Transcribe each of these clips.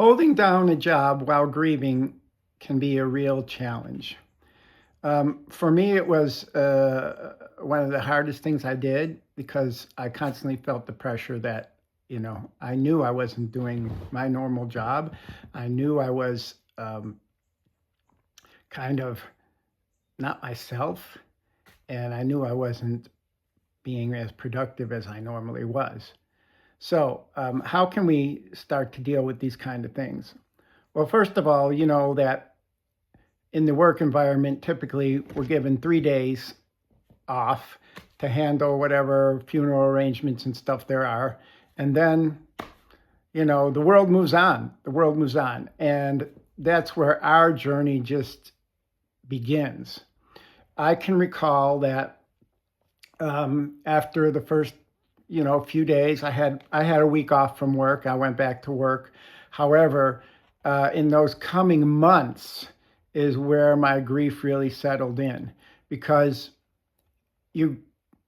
Holding down a job while grieving can be a real challenge. For me, it was one of the hardest things I did because I constantly felt the pressure that, I knew I wasn't doing my normal job. I knew I was kind of not myself, and I knew I wasn't being as productive as I normally was. So, how can we start to deal with these kind of things? Well, first of all, you know that in the work environment, typically we're given 3 days off to handle whatever funeral arrangements and stuff there are. And then, the world moves on. The world moves on. And that's where our journey just begins. I can recall that after the first, few days, I had a week off from work. I went back to work. However, in those coming months is where my grief really settled in because you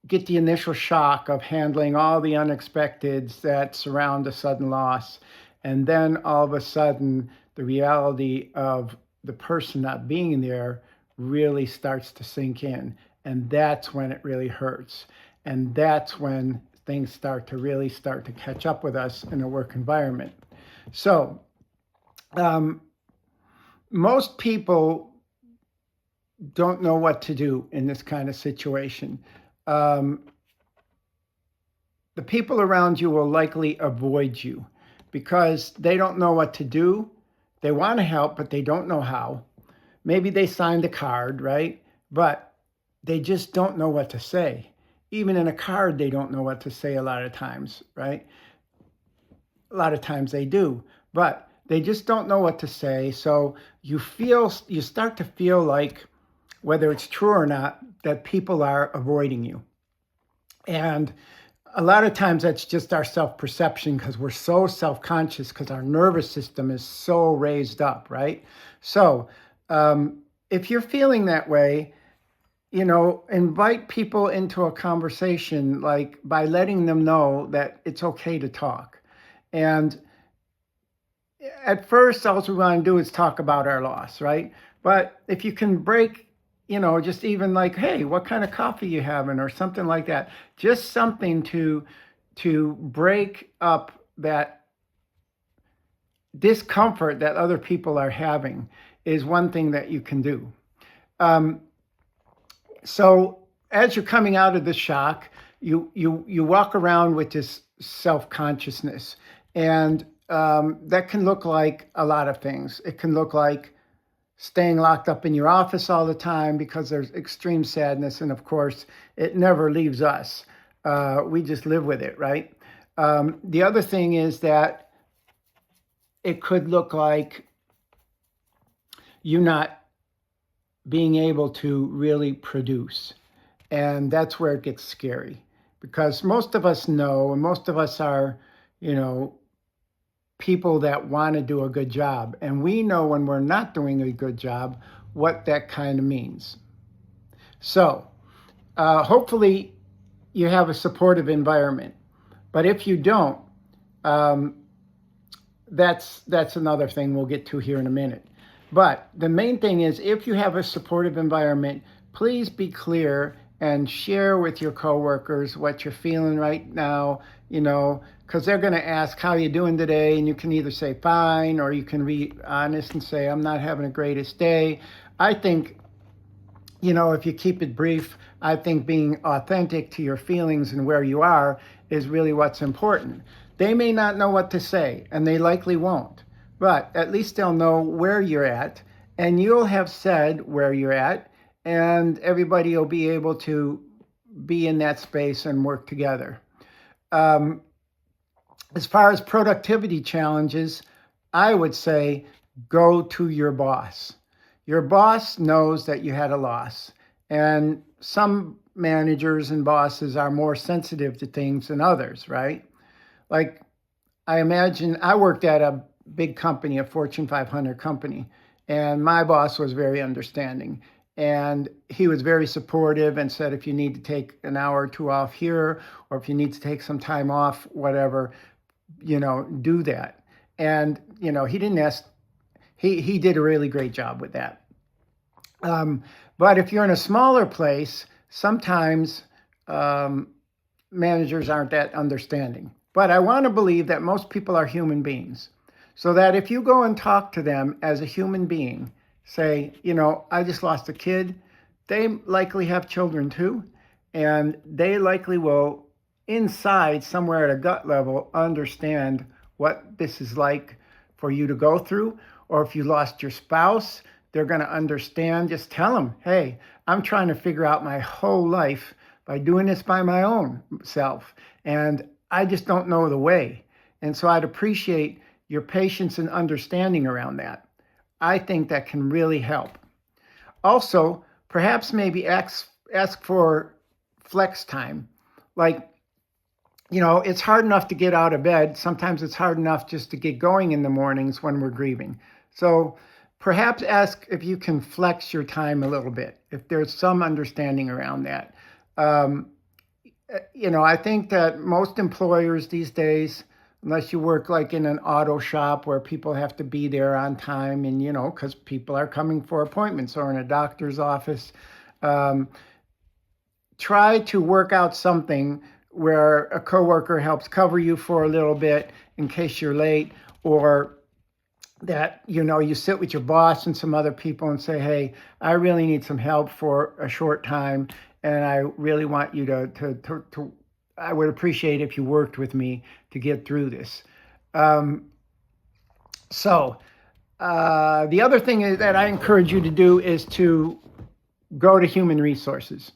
get the initial shock of handling all the unexpecteds that surround a sudden loss. And then all of a sudden, the reality of the person not being there really starts to sink in. And that's when it really hurts. And that's when things start to catch up with us in a work environment. So, most people don't know what to do in this kind of situation. Um, the people around you will likely avoid you because they don't know what to do. They want to help, but they don't know how. Maybe they signed a card, right? But they just don't know what to say. Even in a card, they don't know what to say a lot of times, right? A lot of times they do, but they just don't know what to say. So you start to feel like, whether it's true or not, that people are avoiding you. And a lot of times that's just our self-perception because we're so self-conscious because our nervous system is so raised up, right? So if you're feeling that way, invite people into a conversation, like by letting them know that it's okay to talk. And at first, all we want to do is talk about our loss, right? But if you can break, just even like, hey, what kind of coffee you having, or something like that, just something to break up that discomfort that other people are having is one thing that you can do. So as you're coming out of the shock, you walk around with this self-consciousness, and that can look like a lot of things. It can look like staying locked up in your office all the time because there's extreme sadness, and of course, it never leaves us. We just live with it, right? The other thing is that it could look like you not being able to really produce. And that's where it gets scary because most of us know, and most of us are, people that want to do a good job. And we know when we're not doing a good job, what that kind of means. So hopefully you have a supportive environment. But if you don't, that's another thing we'll get to here in a minute. But the main thing is, if you have a supportive environment, please be clear and share with your coworkers what you're feeling right now, because they're going to ask, how you doing today? And you can either say fine, or you can be honest and say, I'm not having the greatest day. I think, if you keep it brief, I think being authentic to your feelings and where you are is really what's important. They may not know what to say, and they likely won't. But at least they'll know where you're at, and you'll have said where you're at, and everybody will be able to be in that space and work together. As far as productivity challenges, I would say go to your boss. Your boss knows that you had a loss, and some managers and bosses are more sensitive to things than others, right? Like, I imagine I worked at a big company, a Fortune 500 company, and my boss was very understanding. And he was very supportive and said, if you need to take an hour or two off here, or if you need to take some time off, whatever, do that. And, he didn't ask. He did a really great job with that. But if you're in a smaller place, sometimes managers aren't that understanding. But I want to believe that most people are human beings. So that if you go and talk to them as a human being, say, I just lost a kid, they likely have children too. And they likely will, inside, somewhere at a gut level, understand what this is like for you to go through. Or if you lost your spouse, they're going to understand. Just tell them, hey, I'm trying to figure out my whole life by doing this by my own self. And I just don't know the way. And so I'd appreciate your patience and understanding around that. I think that can really help. Also, perhaps maybe ask for flex time. Like, it's hard enough to get out of bed. Sometimes it's hard enough just to get going in the mornings when we're grieving. So perhaps ask if you can flex your time a little bit, if there's some understanding around that. I think that most employers these days, unless you work like in an auto shop where people have to be there on time and, because people are coming for appointments, or in a doctor's office, try to work out something where a coworker helps cover you for a little bit in case you're late, or that, you sit with your boss and some other people and say, hey, I really need some help for a short time. And I really want you to I would appreciate if you worked with me to get through this. So the other thing that I encourage you to do is to go to human resources.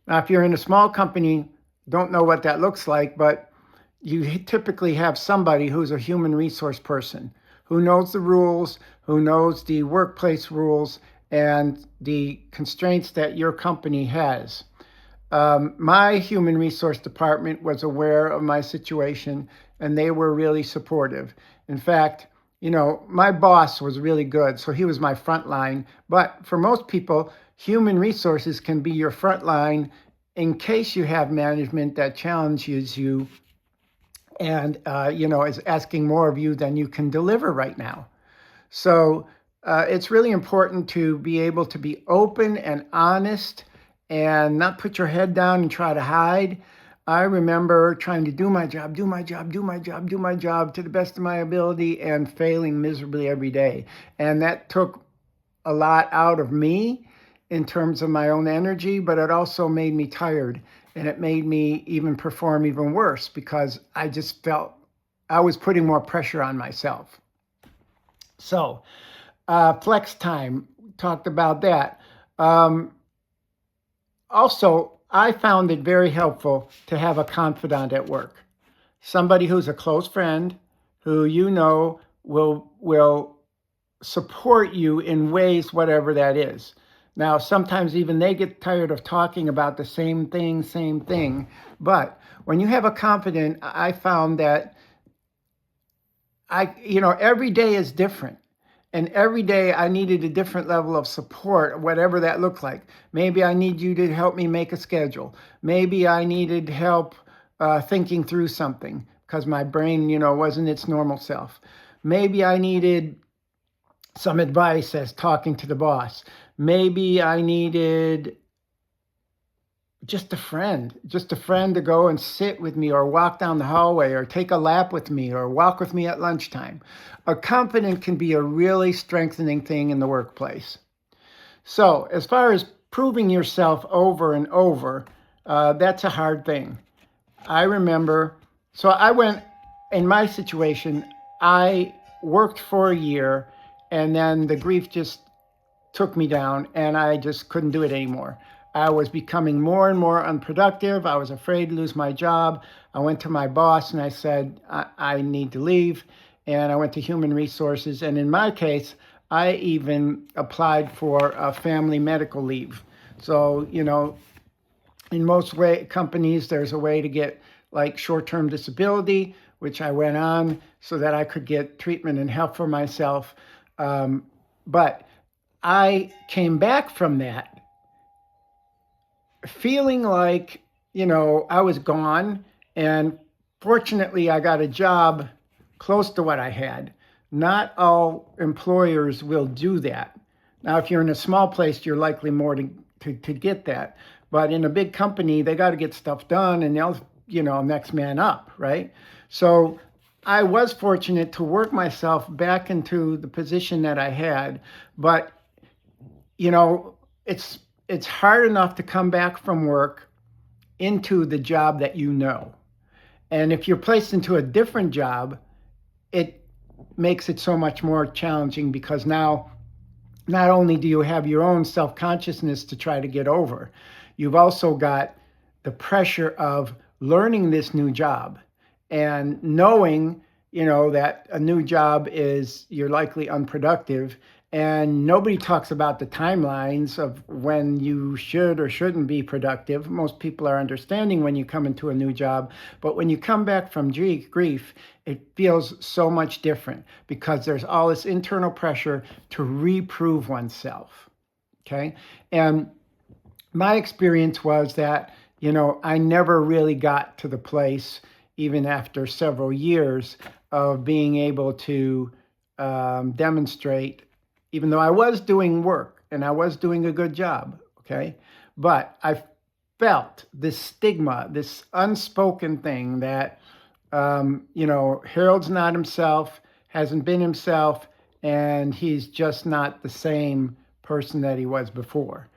Now, if you're in a small company, don't know what that looks like, but you typically have somebody who's a human resource person who knows the rules, who knows the workplace rules and the constraints that your company has. My human resource department was aware of my situation, and they were really supportive. In fact, my boss was really good, so he was my front line. But for most people, human resources can be your front line in case you have management that challenges you and, is asking more of you than you can deliver right now. So it's really important to be able to be open and honest and not put your head down and try to hide. I remember trying to do my job to the best of my ability and failing miserably every day. And that took a lot out of me in terms of my own energy, but it also made me tired. And it made me even perform even worse because I just felt I was putting more pressure on myself. So, flex time, talked about that. Also, I found it very helpful to have a confidant at work. Somebody who's a close friend, who will support you in ways, whatever that is. Now, sometimes even they get tired of talking about the same thing. But when you have a confidant, I found that every day is different. And every day I needed a different level of support, whatever that looked like. Maybe I need you to help me make a schedule. Maybe I needed help thinking through something because my brain, wasn't its normal self. Maybe I needed some advice as talking to the boss. Maybe I needed just a friend to go and sit with me or walk down the hallway or take a lap with me or walk with me at lunchtime. A confidant can be a really strengthening thing in the workplace. So as far as proving yourself over and over, that's a hard thing. I remember, in my situation, I worked for a year and then the grief just took me down and I just couldn't do it anymore. I was becoming more and more unproductive. I was afraid to lose my job. I went to my boss and I said, I need to leave. And I went to human resources. And in my case, I even applied for a family medical leave. So, in most companies, there's a way to get like short-term disability, which I went on so that I could get treatment and help for myself. But I came back from that feeling like, I was gone. And fortunately, I got a job close to what I had. Not all employers will do that. Now, if you're in a small place, you're likely more to get that. But in a big company, they got to get stuff done and they'll, next man up, right? So I was fortunate to work myself back into the position that I had. But, you know, it's hard enough to come back from work into the job that you know. And if you're placed into a different job, it makes it so much more challenging because now not only do you have your own self-consciousness to try to get over, you've also got the pressure of learning this new job and knowing, that a new job is you're likely unproductive, and nobody talks about the timelines of when you should or shouldn't be productive. Most people are understanding when you come into a new job, but when you come back from grief, it feels so much different because there's all this internal pressure to reprove oneself. Okay. And my experience was that, I never really got to the place, even after several years, of being able to demonstrate, even though I was doing work and I was doing a good job, okay? But I felt this stigma, this unspoken thing that, Harold's not himself, hasn't been himself, and he's just not the same person that he was before.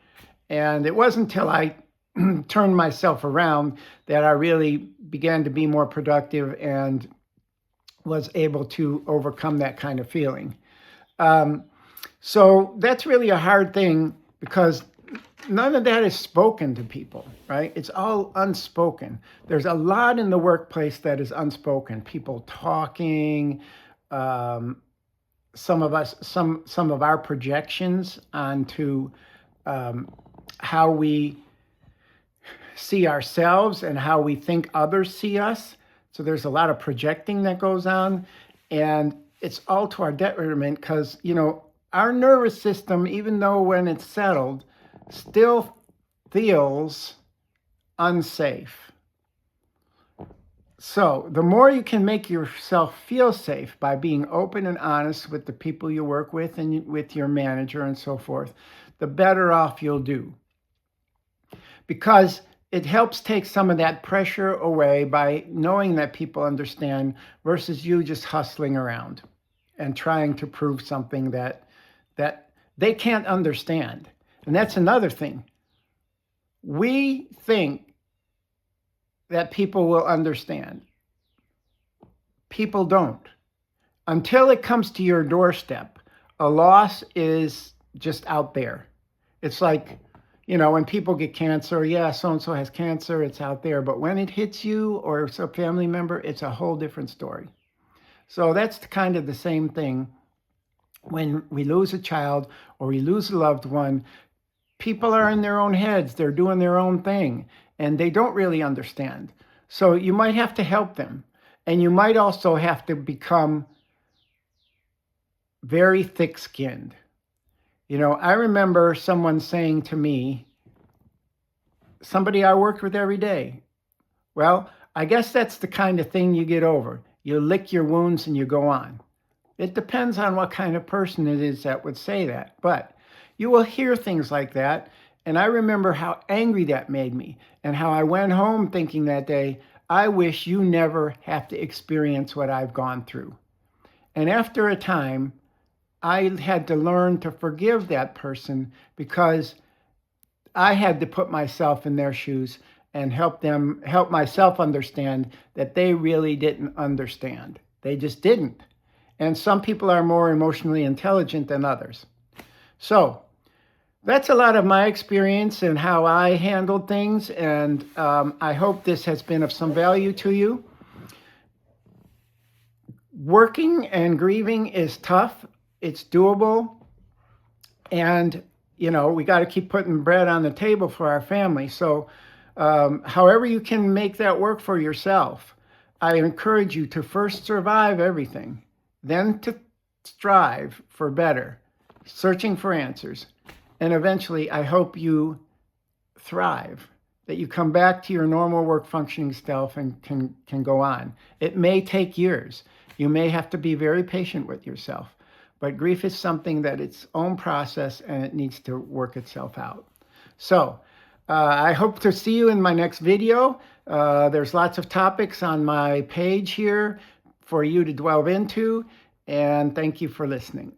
And it wasn't until I turned myself around that I really began to be more productive and was able to overcome that kind of feeling. So that's really a hard thing because none of that is spoken to people, right? It's all unspoken. There's a lot in the workplace that is unspoken. People talking, some of our projections onto how we see ourselves and how we think others see us. So there's a lot of projecting that goes on, and it's all to our detriment because, our nervous system, even though when it's settled, still feels unsafe. So the more you can make yourself feel safe by being open and honest with the people you work with and with your manager and so forth, the better off you'll do. Because it helps take some of that pressure away by knowing that people understand versus you just hustling around and trying to prove something that they can't understand. And that's another thing. We think that people will understand. People don't. Until it comes to your doorstep, a loss is just out there. It's like, when people get cancer, yeah, so-and-so has cancer, it's out there. But when it hits you or it's a family member, it's a whole different story. So that's kind of the same thing. When we lose a child or we lose a loved one, people are in their own heads. They're doing their own thing, and they don't really understand. So you might have to help them. And you might also have to become very thick-skinned. I remember someone saying to me, somebody I worked with every day, well, I guess that's the kind of thing you get over. You lick your wounds and you go on. It depends on what kind of person it is that would say that. But you will hear things like that. And I remember how angry that made me and how I went home thinking that day, I wish you never have to experience what I've gone through. And after a time, I had to learn to forgive that person because I had to put myself in their shoes and help myself understand that they really didn't understand. They just didn't. And some people are more emotionally intelligent than others. So that's a lot of my experience and how I handled things. And I hope this has been of some value to you. Working and grieving is tough. It's doable. And, we got to keep putting bread on the table for our family. So however you can make that work for yourself, I encourage you to first survive everything, then to strive for better, searching for answers. And eventually, I hope you thrive, that you come back to your normal work functioning self and can go on. It may take years. You may have to be very patient with yourself, but grief is something that its own process and it needs to work itself out. So I hope to see you in my next video. There's lots of topics on my page here for you to delve into, and thank you for listening.